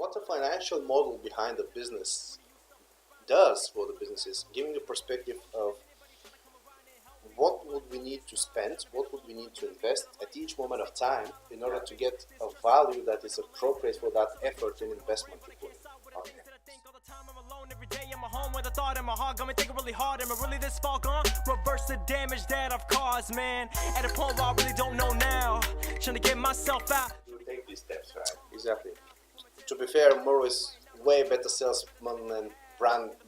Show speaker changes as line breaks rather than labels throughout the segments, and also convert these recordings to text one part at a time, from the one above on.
what the financial model behind the business does for the businesses, giving a perspective of what would we need to spend, what would we need to invest at each moment of time in order to get a value that is appropriate for that effort and investment you put in. Okay.
Every day I'm home with a thought in my heart, got me thinking really hard. Am I really this far gone? Reverse the damage that I've caused, man. At a point where I really don't know now. Trying to get myself out.
You take these steps, right?
Exactly. To be fair, Moro is way better salesman and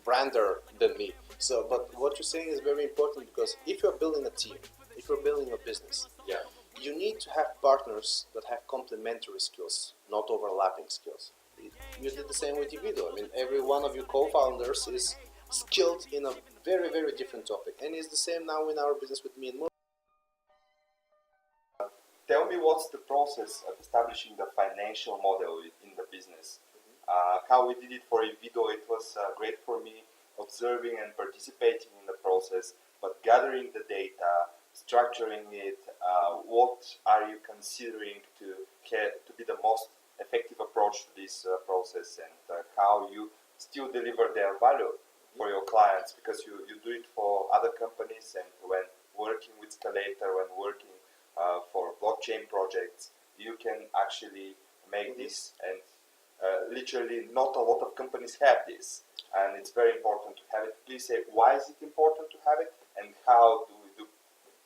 brander than me. So, but what you're saying is very important, because if you're building a team, if you're building a business,
Yeah.
you need to have partners that have complementary skills, not overlapping skills. You did the same with Divido. I mean, every one of your co-founders is skilled in a very, very different topic, and it's the same now in our business with me and Moro.
Tell me, what's the process of establishing the financial model in the business? How we did it for Evido, it was great for me, observing and participating in the process, but gathering the data, structuring it, what are you considering to be the most effective approach to this process, and how you still deliver their value for your clients, because you do it for other companies, and when working with Scalator, when working for blockchain projects, you can actually make this, and literally not a lot of companies have this, and it's very important to have it. Please say, why is it important to have it, and how do we do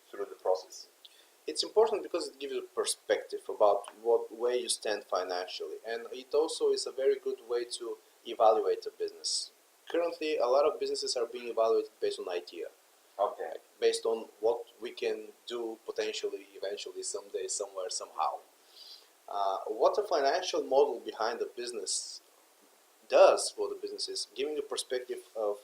through the process?
It's important because it gives you perspective about what way you stand financially, and it also is a very good way to evaluate a business. Currently, a lot of businesses are being evaluated based on idea.
Okay.
Based on what we can do potentially, eventually, someday, somewhere, somehow. What the financial model behind the business does for the businesses, giving a perspective of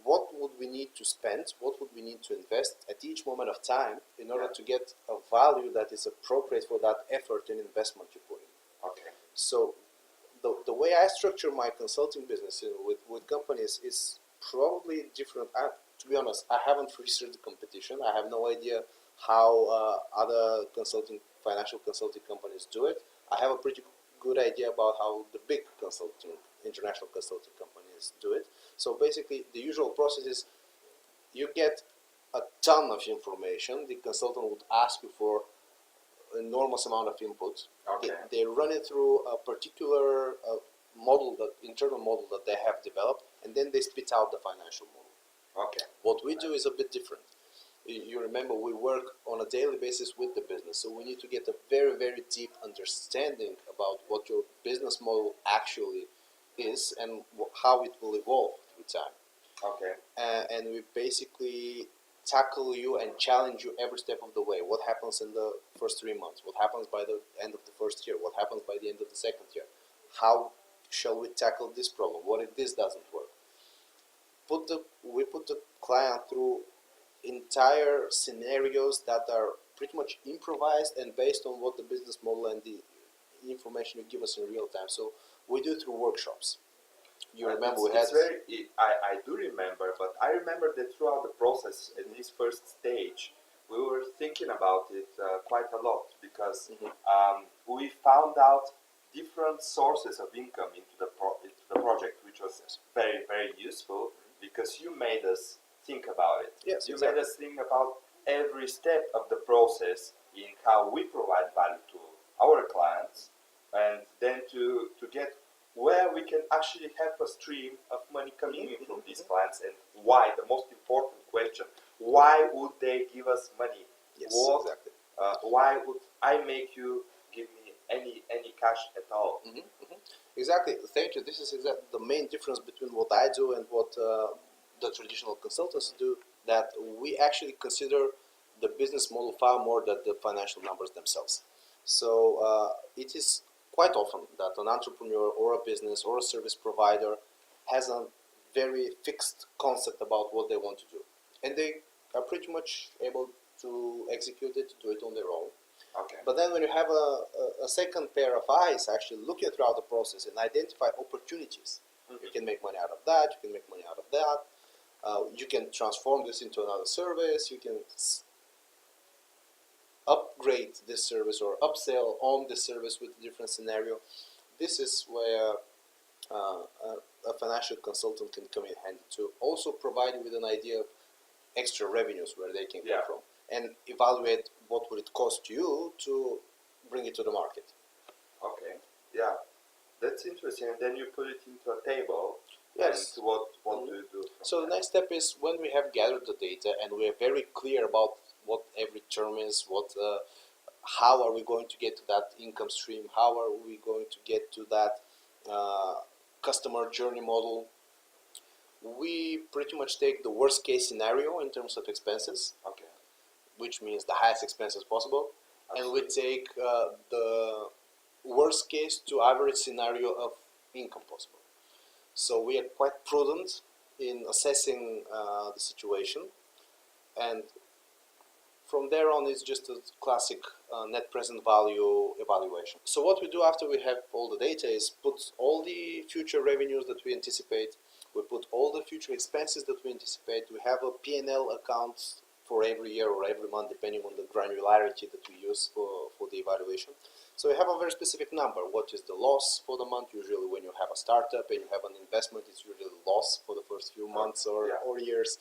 what would we need to spend, what would we need to invest at each moment of time in order to get a value that is appropriate for that effort and investment you put in.
Okay.
So the way I structure my consulting business with companies is probably different. To be honest, I haven't researched the competition. I have no idea how other financial consulting companies do it. I have a pretty good idea about how the big international consulting companies do it. So basically, the usual process is you get a ton of information. The consultant would ask you for an enormous amount of input.
Okay.
They run it through a particular internal model that they have developed, and then they spit out the financial model.
Okay.
What we do is a bit different. You remember, we work on a daily basis with the business, so we need to get a very, very deep understanding about what your business model actually is and how it will evolve through time.
Okay.
And we basically tackle you and challenge you every step of the way. What happens in the first 3 months? What happens by the end of the first year? What happens by the end of the second year? How shall we tackle this problem? What if this doesn't work? We put the client through entire scenarios that are pretty much improvised and based on what the business model and the information you give us in real time. So we do it through workshops. You remember
I do remember, but I remember that throughout the process, in this first stage, we were thinking about it quite a lot, because we found out different sources of income into the project, which was very, very useful, because you made us think about it.
Yes,
you
exactly.
made us think about every step of the process in how we provide value to our clients, and then to get where we can actually have a stream of money coming in from these clients, and why. The most important question: why would they give us money?
Yes, exactly.
Why would I make you give me any cash at all?
Exactly. Thank you. This is exactly the main difference between what I do and what the traditional consultants do. That we actually consider the business model far more than the financial numbers themselves. So it is quite often that an entrepreneur or a business or a service provider has a very fixed concept about what they want to do, and they are pretty much able to execute it, to do it on their own.
Okay.
But then when you have a second pair of eyes actually looking throughout the process and identify opportunities, you can make money out of that, you can make money out of that, you can transform this into another service, you can upgrade this service or upsell on this service with a different scenario, this is where a financial consultant can come in handy to also provide you with an idea of extra revenues where they can come
Yeah.
from and evaluate what would it cost you to bring it to the market.
Okay. Yeah. That's interesting. And then you put it into a table.
Yes.
And what do you do?
So the next step is when we have gathered the data and we are very clear about what every term is, how are we going to get to that income stream, how are we going to get to that customer journey model, we pretty much take the worst case scenario in terms of expenses,
Okay.
which means the highest expenses possible, and we take the worst case to average scenario of income possible. So we are quite prudent in assessing the situation, and from there on it's just a classic net present value evaluation. So what we do after we have all the data is put all the future revenues that we anticipate, we put all the future expenses that we anticipate, we have a P&L account for every year or every month depending on the granularity that we use for the evaluation. So we have a very specific number. What is the loss for the month? Usually when you have a startup and you have an investment, it's usually loss for the first few months or years.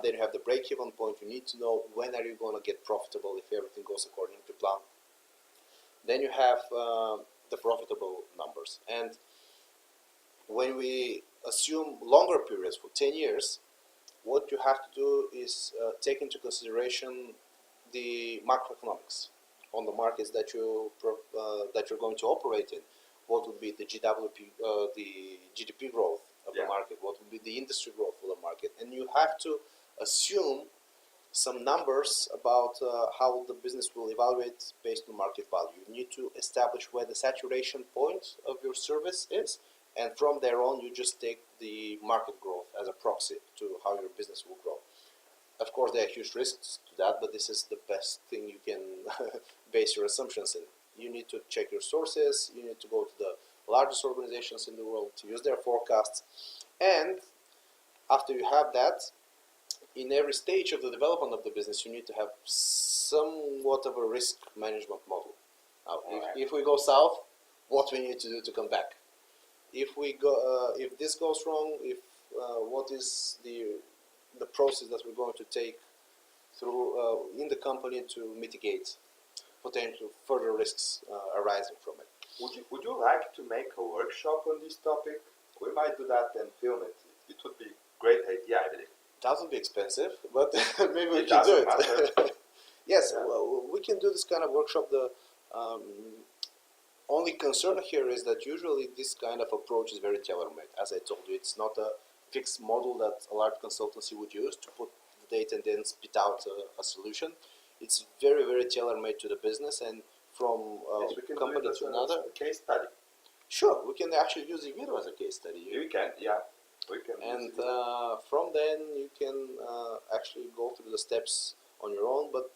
Then you have the break-even point. You need to know when are you going to get profitable if everything goes according to plan. Then you have the profitable numbers. And when we assume longer periods for 10 years, what you have to do is take into consideration the macroeconomics on the markets that you're going to operate in. What would be the GDP growth of the market? What would be the industry growth for the market? And you have to assume some numbers about how the business will evaluate based on market value. You need to establish where the saturation point of your service is, and from there on you just take the market growth as a proxy to how your business will grow. Of course, there are huge risks to that, but this is the best thing you can base your assumptions in. You need to check your sources, you need to go to the largest organizations in the world to use their forecasts, and after you have that, in every stage of the development of the business, you need to have somewhat of a risk management model. Now, if we go south, what we need to do to come back? If this goes wrong, what is the process that we're going to take through in the company to mitigate potential further risks arising from it.
Would you like to make a workshop on this topic? We might do that and film it. It would be a great idea, I believe.
That would be expensive, but maybe we can do it. Yes, well, we can do this kind of workshop. The only concern here is that usually this kind of approach is very tailor-made. As I told you, it's not a fixed model that a large consultancy would use to put the data and then spit out a solution. It's very, very tailor-made to the business, and from company to another.
A case study.
Sure, we can actually use eVido as a case study.
We can, yeah. We can.
And from then you can actually go through the steps on your own. But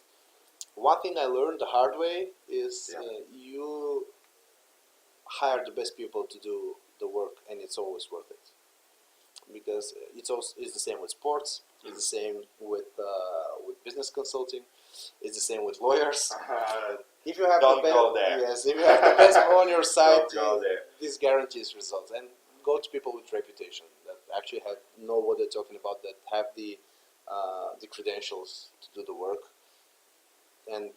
one thing I learned the hard way is you hire the best people to do the work, and it's always worth it. Because it's the same with sports, it's the same with business consulting, it's the same with lawyers. If you have
Don't go there.
Yes, if you have the best on your side,
Don't go there.
this guarantees results. And go to people with reputation that actually know what they're talking about, that have the credentials to do the work, and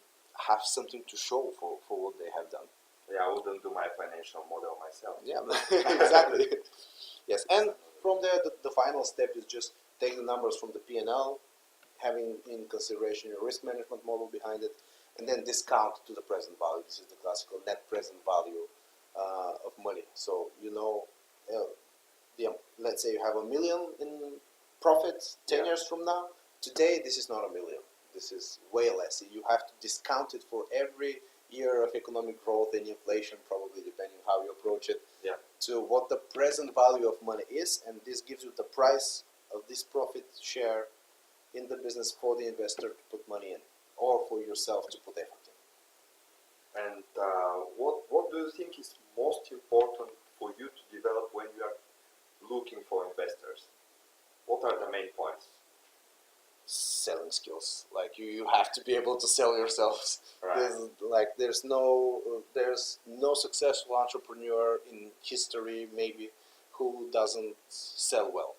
have something to show for what they have done.
Yeah, I wouldn't do my financial model myself.
Yeah, exactly. Yes, and from there, the final step is just take the numbers from the P&L, having in consideration your risk management model behind it, and then discount to the present value. This is the classical net present value of money. So let's say you have $1 million in profit 10 years from now. Today, this is not $1 million. This is way less. You have to discount it for every year of economic growth and inflation, probably depending on how you approach it, to what the present value of money is, and this gives you the price of this profit share in the business for the investor to put money in, or for yourself to put effort in.
And what do you think is most important for you to develop when you are looking for investors? What are the main points?
Selling skills. Like you have to be able to sell yourselves.
Right.
There's no no successful entrepreneur in history, maybe, who doesn't sell well.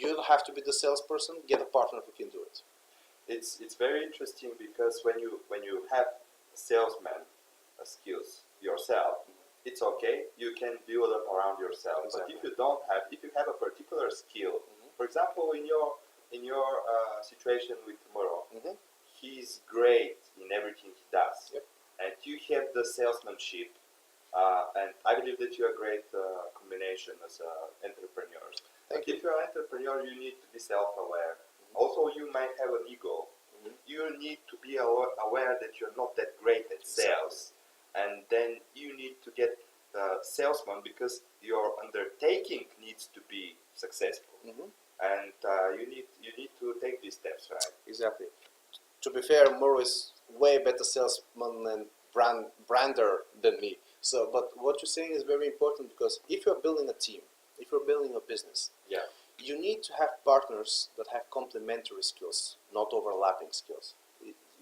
You have to be the salesperson. Get a partner who can do it.
It's very interesting because when you have salesman skills yourself, it's okay. You can build up around yourself.
Exactly.
But if you have a particular skill, for example, in your situation with tomorrow, he's great in everything he does,
Yep.
and you have the salesmanship. And I believe that you're a great combination as entrepreneurs.
Thank
But if you're an entrepreneur, you need to be self-aware. Also, you might have an ego. You need to be aware that you're not that great at sales, and then you need to get the salesman because your undertaking needs to be successful, and you need to take these steps, right?
Exactly. To be fair, Muro is way better salesman and brander than me. So, but what you're saying is very important because if you're building a team, if you're building a business,
Yeah.
you need to have partners that have complementary skills, not overlapping skills.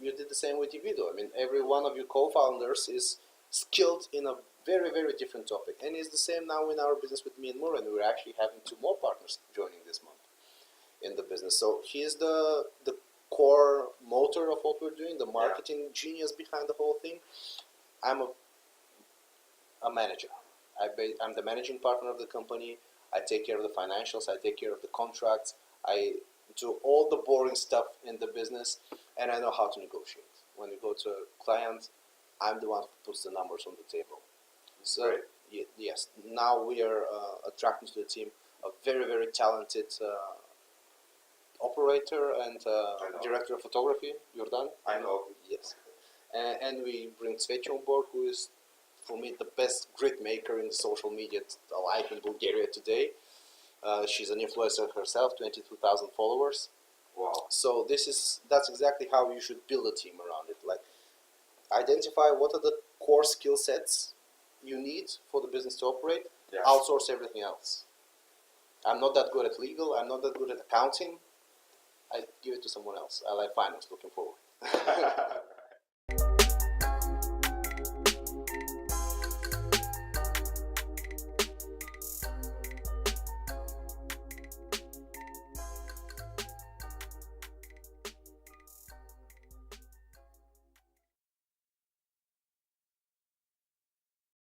You did the same with Divido. I mean, every one of your co-founders is skilled in a very, very different topic. And it's the same now in our business with me and Muro, and we're actually having 2 more partners joining this month in the business. So he's the core motor of what we're doing, the marketing genius behind the whole thing. I'm a manager. I'm the managing partner of the company. I take care of the financials. I take care of the contracts. I do all the boring stuff in the business, and I know how to negotiate. When we go to a client, I'm the one who puts the numbers on the table. So yes, now we are attracting to the team a very, very talented operator and director of photography, Jordan.
I know.
Yes. And we bring Svecha on board, who is, for me, the best grid maker in social media alive in Bulgaria today. She's an influencer herself, 22,000 followers.
Wow.
So that's exactly how you should build a team around it. Like, identify what are the core skill sets you need for the business to operate.
Yeah.
Outsource everything else. I'm not that good at legal. I'm not that good at accounting. I give it to someone else. I like finance. Looking forward.